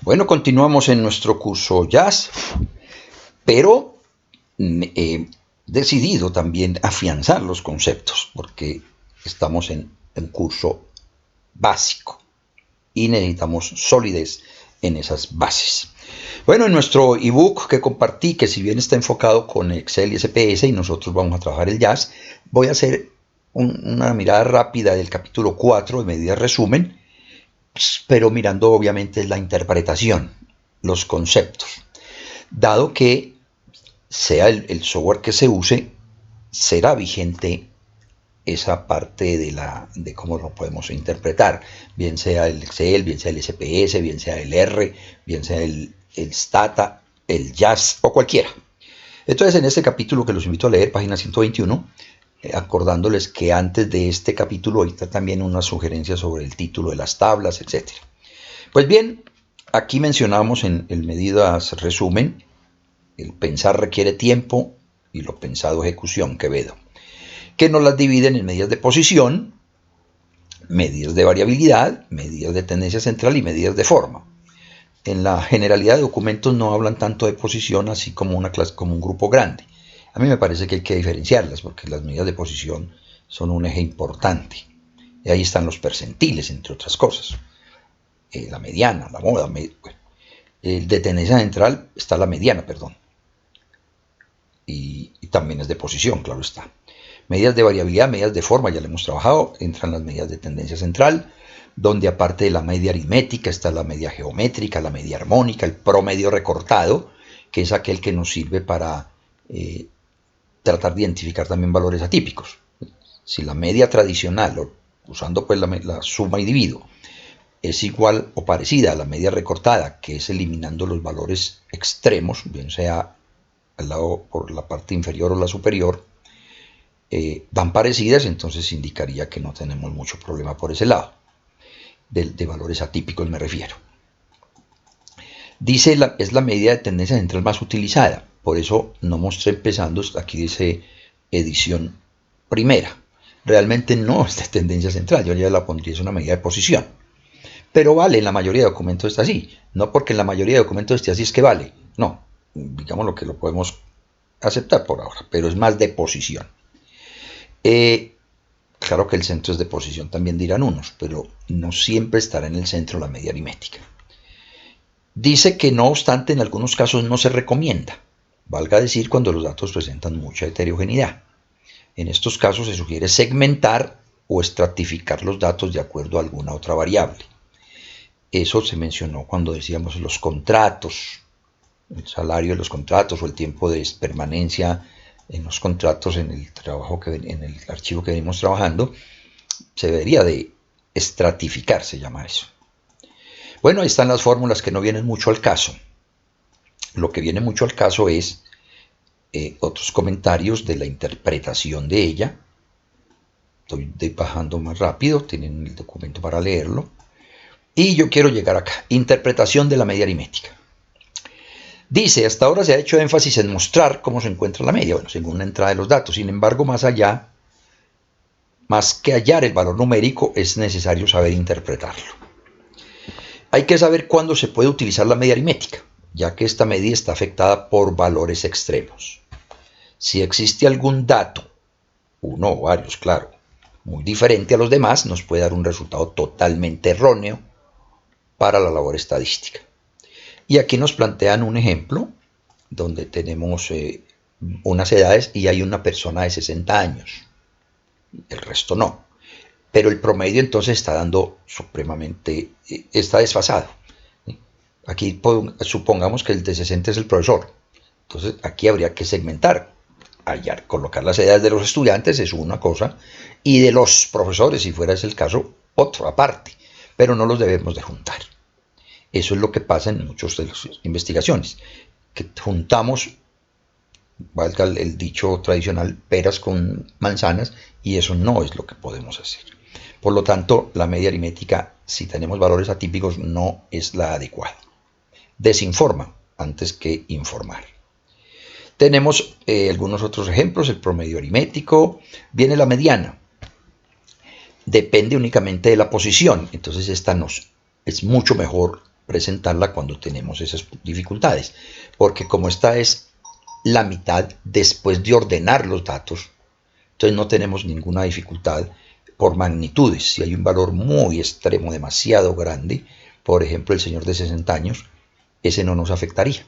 Bueno, continuamos en nuestro curso jazz, pero he decidido también afianzar los conceptos porque estamos en un curso básico y necesitamos solidez en esas bases. Bueno, en nuestro ebook que compartí, que si bien está enfocado con Excel y SPS y nosotros vamos a trabajar el jazz, voy a hacer una mirada rápida del capítulo 4 de medidas resumen, pero mirando obviamente la interpretación, los conceptos. Dado que sea el software que se use, será vigente esa parte de cómo lo podemos interpretar, bien sea el Excel, bien sea el SPS, bien sea el R, bien sea el Stata, el Jazz o cualquiera. Entonces, en este capítulo que los invito a leer, página 121, acordándoles que antes de este capítulo ahí está también una sugerencia sobre el título de las tablas, etc. Pues bien, aquí mencionamos en el medidas resumen, el pensar requiere tiempo y lo pensado ejecución, Quevedo, que nos las dividen en medidas de posición, medidas de variabilidad, medidas de tendencia central y medidas de forma. En la generalidad de documentos no hablan tanto de posición así como una clase, como un grupo grande. A mí me parece que hay que diferenciarlas porque las medidas de posición son un eje importante. Y ahí están los percentiles, entre otras cosas. La mediana, la moda. De tendencia central está la mediana, perdón. Y también es de posición, claro está. Medidas de variabilidad, medidas de forma, ya le hemos trabajado, entran las medidas de tendencia central, donde aparte de la media aritmética está la media geométrica, la media armónica, el promedio recortado, que es aquel que nos sirve para tratar de identificar también valores atípicos. Si la media tradicional, usando pues la suma y divido, es igual o parecida a la media recortada, que es eliminando los valores extremos, bien sea al lado por la parte inferior o la superior, van parecidas, entonces indicaría que no tenemos mucho problema por ese lado. De valores atípicos me refiero. Dice, es la medida de tendencia central más utilizada. Por eso no mostré empezando, aquí dice edición primera. Realmente no es de tendencia central, yo ya la pondría, es una medida de posición. Pero vale, en la mayoría de documentos está así. No porque en la mayoría de documentos esté así es que vale. No, digamos lo que lo podemos aceptar por ahora, pero es más de posición. Claro que el centro es de posición, también dirán unos, pero no siempre estará en el centro la media aritmética. Dice que no obstante en algunos casos no se recomienda, valga decir cuando los datos presentan mucha heterogeneidad. En estos casos se sugiere segmentar o estratificar los datos de acuerdo a alguna otra variable. Eso se mencionó cuando decíamos los contratos, el salario de los contratos o el tiempo de permanencia en los contratos, en el trabajo en el archivo que venimos trabajando, se debería de estratificar, se llama eso. Bueno, ahí están las fórmulas que no vienen mucho al caso. Lo que viene mucho al caso es otros comentarios de la interpretación de ella. Estoy bajando más rápido, tienen el documento para leerlo. Y yo quiero llegar acá, interpretación de la media aritmética. Dice, hasta ahora se ha hecho énfasis en mostrar cómo se encuentra la media, bueno, según la entrada de los datos. Sin embargo, más que hallar el valor numérico, es necesario saber interpretarlo. Hay que saber cuándo se puede utilizar la media aritmética, ya que esta medida está afectada por valores extremos. Si existe algún dato, uno o varios, claro, muy diferente a los demás, nos puede dar un resultado totalmente erróneo para la labor estadística. Y aquí nos plantean un ejemplo donde tenemos unas edades y hay una persona de 60 años. El resto no. Pero el promedio entonces está dando supremamente, está desfasado. Aquí supongamos que el de 60 es el profesor. Entonces aquí habría que segmentar, hallar, colocar las edades de los estudiantes es una cosa y de los profesores, si fuera ese el caso, otro aparte. Pero no los debemos de juntar. Eso es lo que pasa en muchas de las investigaciones, que juntamos, valga el dicho tradicional, peras con manzanas, y eso no es lo que podemos hacer. Por lo tanto, la media aritmética, si tenemos valores atípicos, no es la adecuada. Desinforma antes que informar. Tenemos algunos otros ejemplos, el promedio aritmético, viene la mediana. Depende únicamente de la posición, entonces esta es mucho mejor presentarla cuando tenemos esas dificultades, porque como esta es la mitad después de ordenar los datos, entonces no tenemos ninguna dificultad por magnitudes. Si hay un valor muy extremo, demasiado grande, por ejemplo el señor de 60 años, ese no nos afectaría,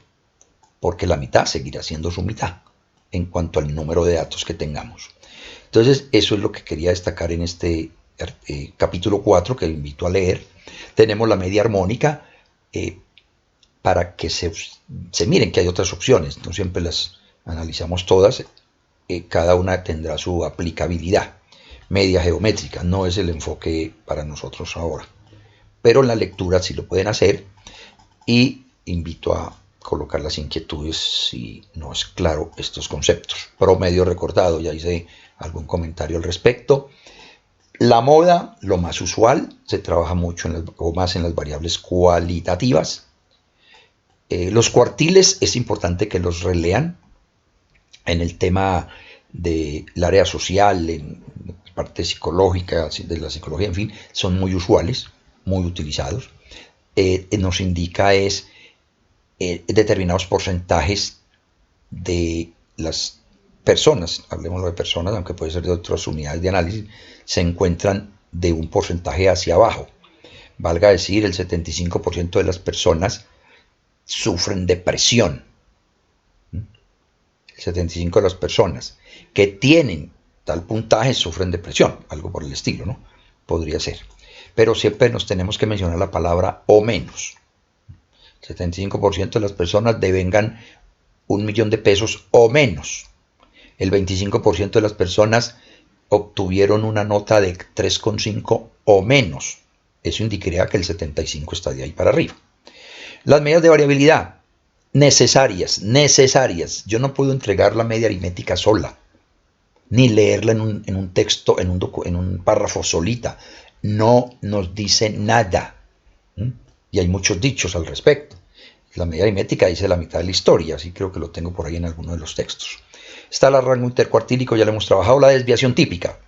porque la mitad seguirá siendo su mitad en cuanto al número de datos que tengamos. Entonces eso es lo que quería destacar en este capítulo 4, que invito a leer. Tenemos la media armónica, para que se miren que hay otras opciones, no siempre las analizamos todas, cada una tendrá su aplicabilidad. Media geométrica no es el enfoque para nosotros ahora, pero en la lectura sí lo pueden hacer, y invito a colocar las inquietudes si no es claro estos conceptos. Promedio recortado, ya hice algún comentario al respecto. La moda, lo más usual, se trabaja mucho más en las variables cualitativas. Los cuartiles es importante que los relean en el tema del área social, en parte psicológica, de la psicología, en fin, son muy usuales, muy utilizados. Nos indica determinados porcentajes de las personas, hablemoslo de personas, aunque puede ser de otras unidades de análisis, se encuentran de un porcentaje hacia abajo. Valga decir, el 75% de las personas sufren depresión. El 75% de las personas que tienen tal puntaje sufren depresión, algo por el estilo, ¿no? Podría ser. Pero siempre nos tenemos que mencionar la palabra o menos. El 75% de las personas devengan 1 millón de pesos o menos. El 25% de las personas obtuvieron una nota de 3,5 o menos. Eso indicaría que el 75% está de ahí para arriba. Las medidas de variabilidad, necesarias. Yo no puedo entregar la media aritmética sola, ni leerla en un texto, en un párrafo solita. No nos dice nada. Y hay muchos dichos al respecto. La media aritmética dice la mitad de la historia, así creo que lo tengo por ahí en alguno de los textos. Está el rango intercuartílico, ya lo hemos trabajado. La desviación típica.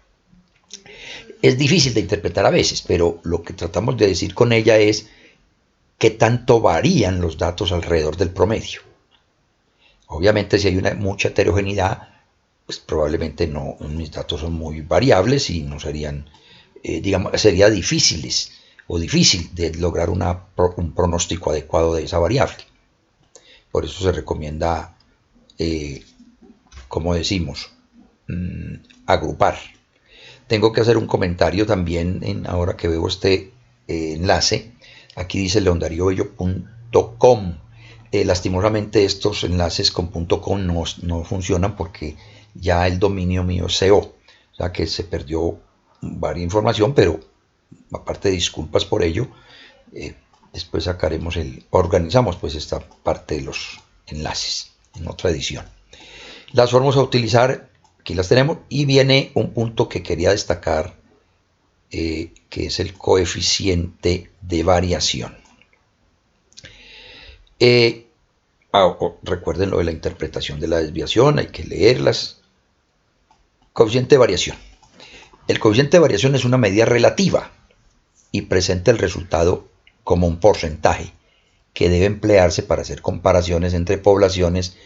Es difícil de interpretar a veces, pero lo que tratamos de decir con ella es qué tanto varían los datos alrededor del promedio. Obviamente, si hay mucha heterogeneidad, pues probablemente no, mis datos son muy variables y no serían, sería difícil de lograr un pronóstico adecuado de esa variable. Por eso se recomienda, como decimos, agrupar. Tengo que hacer un comentario también ahora que veo este enlace. Aquí dice leondariovello.com. Lastimosamente estos enlaces con .com no funcionan porque ya el dominio mío es SEO, o sea que se perdió varias información, pero aparte de disculpas por ello, después organizamos pues esta parte de los enlaces en otra edición. Las formas a utilizar, aquí las tenemos, y viene un punto que quería destacar, que es el coeficiente de variación. Recuerden lo de la interpretación de la desviación, hay que leerlas. Coeficiente de variación. El coeficiente de variación es una medida relativa y presenta el resultado como un porcentaje que debe emplearse para hacer comparaciones entre poblaciones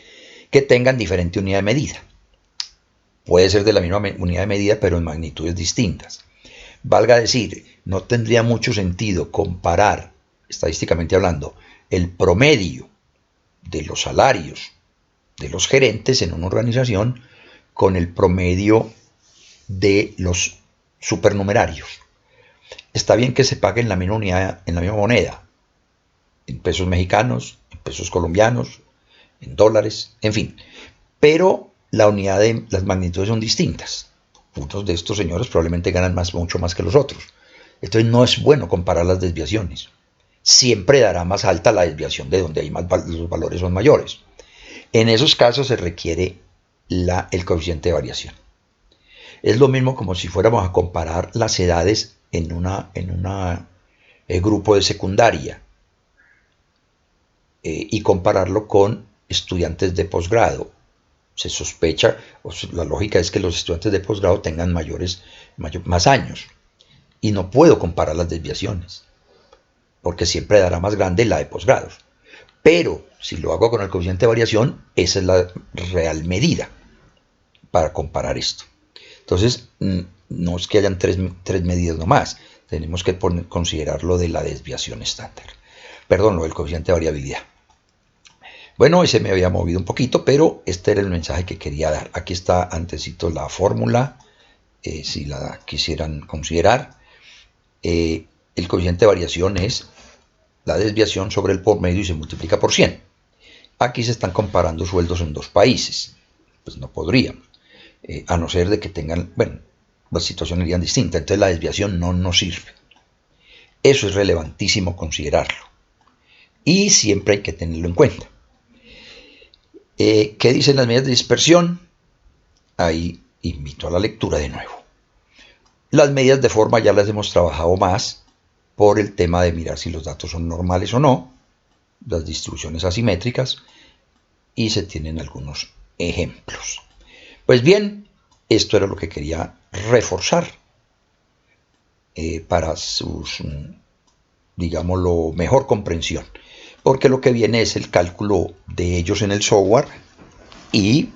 que tengan diferente unidad de medida. Puede ser de la misma unidad de medida, pero en magnitudes distintas. Valga decir, no tendría mucho sentido comparar, estadísticamente hablando, el promedio de los salarios de los gerentes en una organización con el promedio de los supernumerarios. Está bien que se pague en la misma unidad, en la misma moneda, en pesos mexicanos, en pesos colombianos, en dólares, en fin, pero la unidad de las magnitudes son distintas. Muchos de estos señores probablemente ganan mucho más que los otros. Entonces no es bueno comparar las desviaciones. Siempre dará más alta la desviación de donde los valores son mayores. En esos casos se requiere el coeficiente de variación. Es lo mismo como si fuéramos a comparar las edades en un grupo de secundaria y compararlo con estudiantes de posgrado. Se sospecha, la lógica es que los estudiantes de posgrado tengan más años, y no puedo comparar las desviaciones, porque siempre dará más grande la de posgrados. Pero si lo hago con el coeficiente de variación, esa es la real medida para comparar esto. Entonces, no es que hayan tres medidas nomás, tenemos que considerar lo de la desviación estándar. Perdón, lo del coeficiente de variabilidad. Bueno, ese me había movido un poquito, pero este era el mensaje que quería dar. Aquí está antesito la fórmula, si la quisieran considerar. El coeficiente de variación es la desviación sobre el promedio y se multiplica por 100. Aquí se están comparando sueldos en dos países. Pues no podríamos, a no ser de que tengan, bueno, las situaciones serían distintas. Entonces la desviación no nos sirve. Eso es relevantísimo considerarlo. Y siempre hay que tenerlo en cuenta. ¿Qué dicen las medidas de dispersión? Ahí invito a la lectura de nuevo. Las medidas de forma ya las hemos trabajado más por el tema de mirar si los datos son normales o no, las distribuciones asimétricas, y se tienen algunos ejemplos. Pues bien, esto era lo que quería reforzar para sus, digámoslo, mejor comprensión. Porque lo que viene es el cálculo de ellos en el software y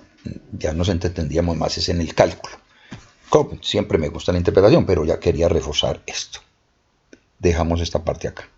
ya nos entendíamos más es en el cálculo. Como siempre me gusta la interpretación, pero ya quería reforzar esto. Dejamos esta parte acá.